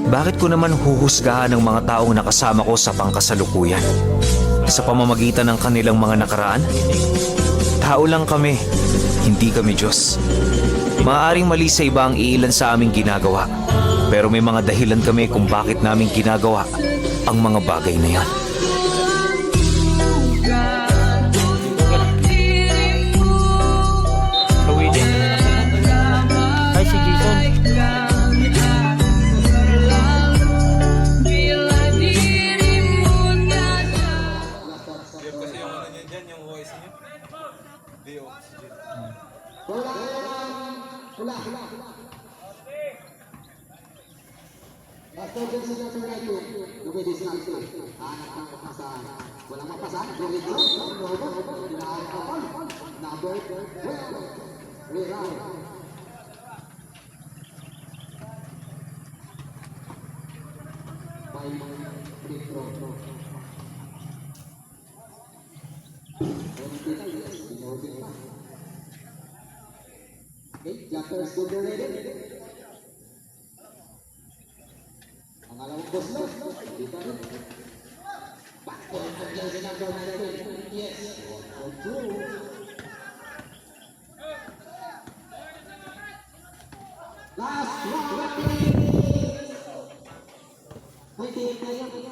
Bakit ko naman huhusgahan ng mga taong nakasama ko sa pangkasalukuyan? Sa pamamagitan ng kanilang mga nakaraan? Tao lang kami, hindi kami Diyos. Maaaring mali sa iba ang iilan sa aming ginagawa, pero may mga dahilan kami kung bakit namin ginagawa ang mga bagay na yan. Ay, si Jason. Kasi yung ano niya dyan, yung voice niya. Di oxygen. Basta dyan sa natin na ito, lumidis na ito. Anak ng papasahan. Walang mapasahan. Lumidis. Nakakapal. Number 12. Reround. By free throw. Okay, Jackers good ready. Ang alam ko boss no? Dito rin. Bakit ang yan sinagaw na natin? Yes. True. Last one. May tiyak na yan.